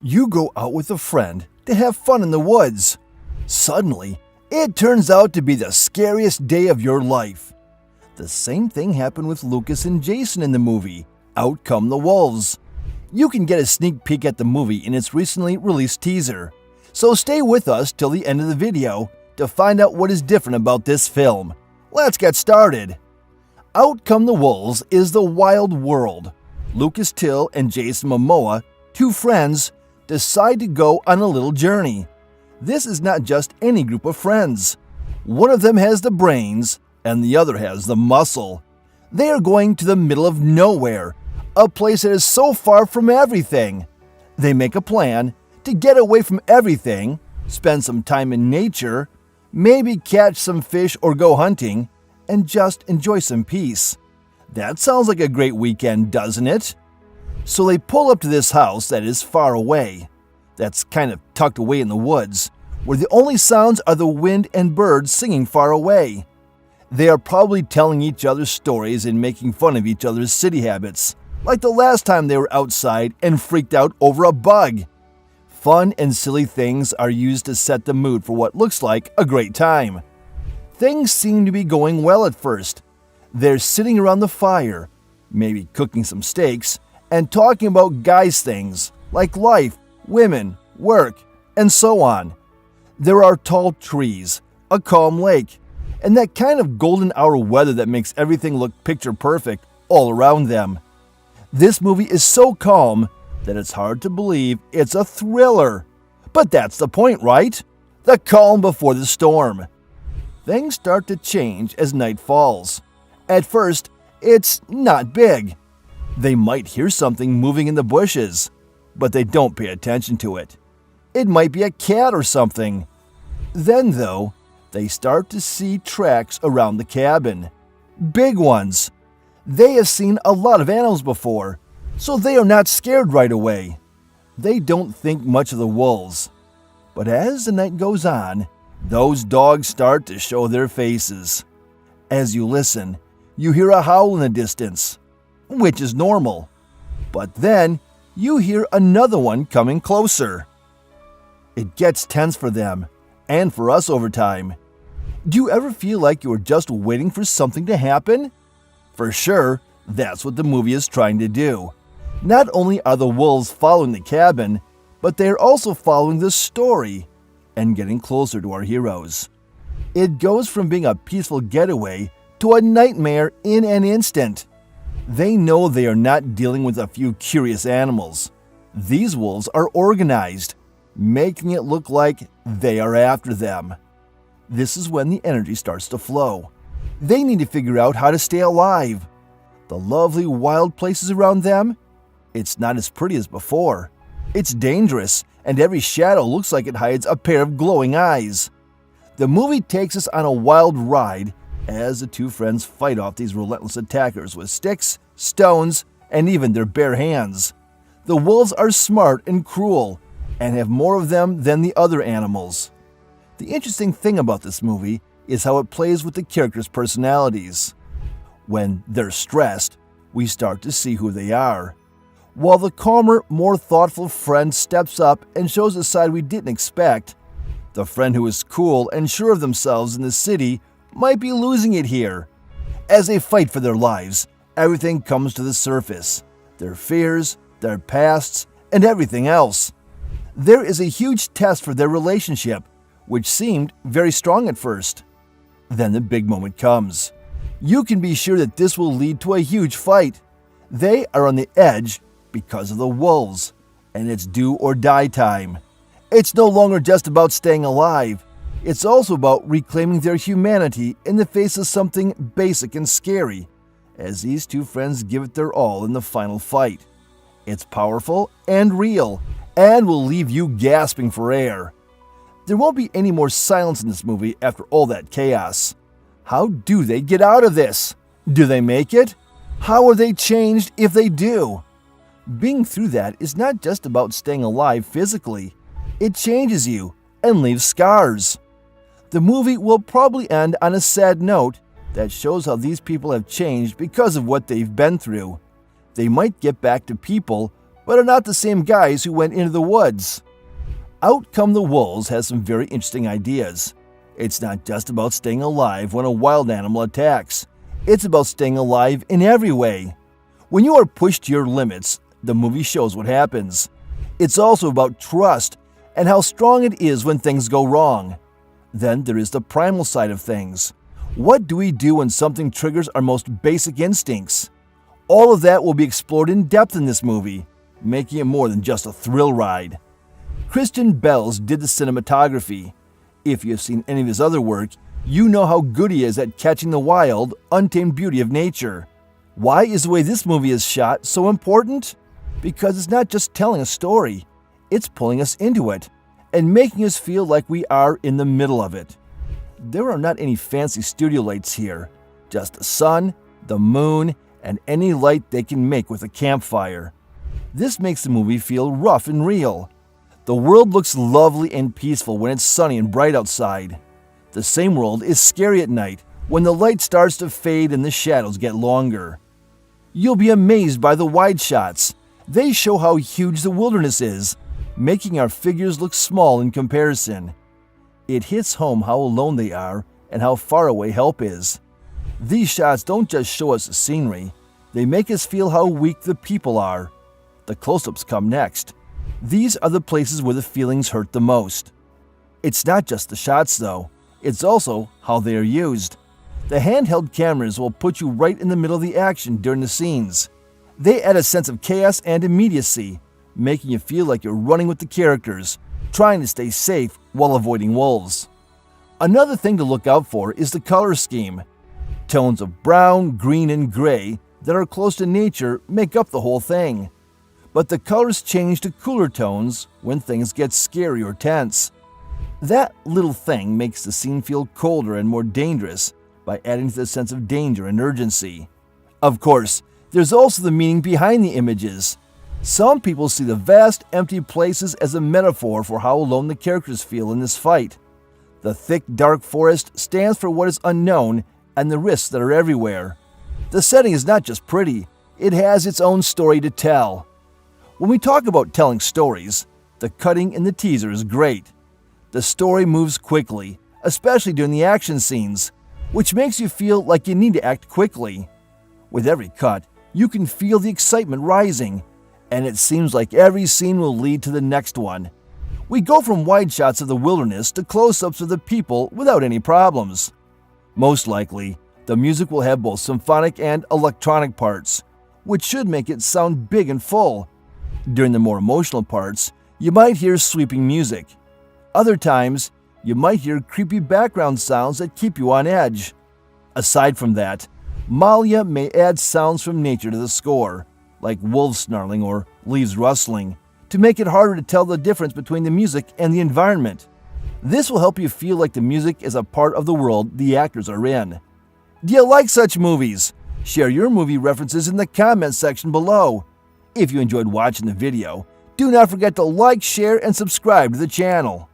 You go out with a friend to have fun in the woods. Suddenly, it turns out to be the scariest day of your life. The same thing happened with Lucas and Jason in the movie, Out Come the Wolves. You can get a sneak peek at the movie in its recently released teaser. So stay with us till the end of the video to find out what is different about this film. Let's get started. Out Come the Wolves is the wild world. Lucas Till and Jason Momoa, two friends, decide to go on a little journey. This is not just any group of friends. One of them has the brains and the other has the muscle. They are going to the middle of nowhere, a place that is so far from everything. They make a plan to get away from everything, spend some time in nature, maybe catch some fish or go hunting, and just enjoy some peace. That sounds like a great weekend, doesn't it? So they pull up to this house that is far away, that's kind of tucked away in the woods, where the only sounds are the wind and birds singing far away. They are probably telling each other stories and making fun of each other's city habits, like the last time they were outside and freaked out over a bug. Fun and silly things are used to set the mood for what looks like a great time. Things seem to be going well at first. They're sitting around the fire, maybe cooking some steaks, and talking about guys' things like life, women, work, and so on. There are tall trees, a calm lake, and that kind of golden hour weather that makes everything look picture perfect all around them. This movie is so calm that it's hard to believe it's a thriller. But that's the point, right? The calm before the storm. Things start to change as night falls. At first, it's not big. They might hear something moving in the bushes, but they don't pay attention to it. It might be a cat or something. Then, though, they start to see tracks around the cabin. Big ones. They have seen a lot of animals before, so they are not scared right away. They don't think much of the wolves. But as the night goes on, those dogs start to show their faces. As you listen, you hear a howl in the distance, which is normal. But then, you hear another one coming closer. It gets tense for them, and for us over time. Do you ever feel like you are just waiting for something to happen? For sure, that's what the movie is trying to do. Not only are the wolves following the cabin, but they are also following the story and getting closer to our heroes. It goes from being a peaceful getaway to a nightmare in an instant. They know they are not dealing with a few curious animals. These wolves are organized, making it look like they are after them. This is when the energy starts to flow. They need to figure out how to stay alive. The lovely wild places around them, it's not as pretty as before. It's dangerous, and every shadow looks like it hides a pair of glowing eyes. The movie takes us on a wild ride as the two friends fight off these relentless attackers with sticks, stones, and even their bare hands. The wolves are smart and cruel, and have more of them than the other animals. The interesting thing about this movie is how it plays with the characters' personalities. When they're stressed, we start to see who they are, while the calmer, more thoughtful friend steps up and shows a side we didn't expect. The friend who is cool and sure of themselves in the city might be losing it here. As they fight for their lives, everything comes to the surface. Their fears, their pasts, and everything else. There is a huge test for their relationship, which seemed very strong at first. Then the big moment comes. You can be sure that this will lead to a huge fight. They are on the edge because of the wolves, and it's do or die time. It's no longer just about staying alive. It's also about reclaiming their humanity in the face of something basic and scary, as these two friends give it their all in the final fight. It's powerful and real, and will leave you gasping for air. There won't be any more silence in this movie after all that chaos. How do they get out of this? Do they make it? How are they changed if they do? Being through that is not just about staying alive physically. It changes you and leaves scars. The movie will probably end on a sad note that shows how these people have changed because of what they've been through. They might get back to people, but are not the same guys who went into the woods. Out Come the Wolves has some very interesting ideas. It's not just about staying alive when a wild animal attacks. It's about staying alive in every way. When you are pushed to your limits, the movie shows what happens. It's also about trust and how strong it is when things go wrong. Then there is the primal side of things. What do we do when something triggers our most basic instincts? All of that will be explored in depth in this movie, making it more than just a thrill ride. Christian Bells did the cinematography. If you have seen any of his other work, you know how good he is at catching the wild, untamed beauty of nature. Why is the way this movie is shot so important? Because it's not just telling a story, it's pulling us into it and making us feel like we are in the middle of it. There are not any fancy studio lights here, just the sun, the moon, and any light they can make with a campfire. This makes the movie feel rough and real. The world looks lovely and peaceful when it's sunny and bright outside. The same world is scary at night when the light starts to fade and the shadows get longer. You'll be amazed by the wide shots. They show how huge the wilderness is, making our figures look small in comparison. It hits home how alone they are and how far away help is. These shots don't just show us the scenery, they make us feel how weak the people are. The close-ups come next. These are the places where the feelings hurt the most. It's not just the shots though, it's also how they are used. The handheld cameras will put you right in the middle of the action during the scenes. They add a sense of chaos and immediacy, making you feel like you're running with the characters, trying to stay safe while avoiding wolves. Another thing to look out for is the color scheme. Tones of brown, green, and gray that are close to nature make up the whole thing. But the colors change to cooler tones when things get scary or tense. That little thing makes the scene feel colder and more dangerous by adding to the sense of danger and urgency. Of course, there's also the meaning behind the images. Some people see the vast, empty places as a metaphor for how alone the characters feel in this fight. The thick, dark forest stands for what is unknown and the risks that are everywhere. The setting is not just pretty, it has its own story to tell. When we talk about telling stories, the cutting in the teaser is great. The story moves quickly, especially during the action scenes, which makes you feel like you need to act quickly. With every cut, you can feel the excitement rising, and it seems like every scene will lead to the next one. We go from wide shots of the wilderness to close-ups of the people without any problems. Most likely, the music will have both symphonic and electronic parts, which should make it sound big and full. During the more emotional parts, you might hear sweeping music. Other times, you might hear creepy background sounds that keep you on edge. Aside from that, Malia may add sounds from nature to the score, like wolves snarling or leaves rustling, to make it harder to tell the difference between the music and the environment. This will help you feel like the music is a part of the world the actors are in. Do you like such movies? Share your movie references in the comments section below. If you enjoyed watching the video, do not forget to like, share, and subscribe to the channel.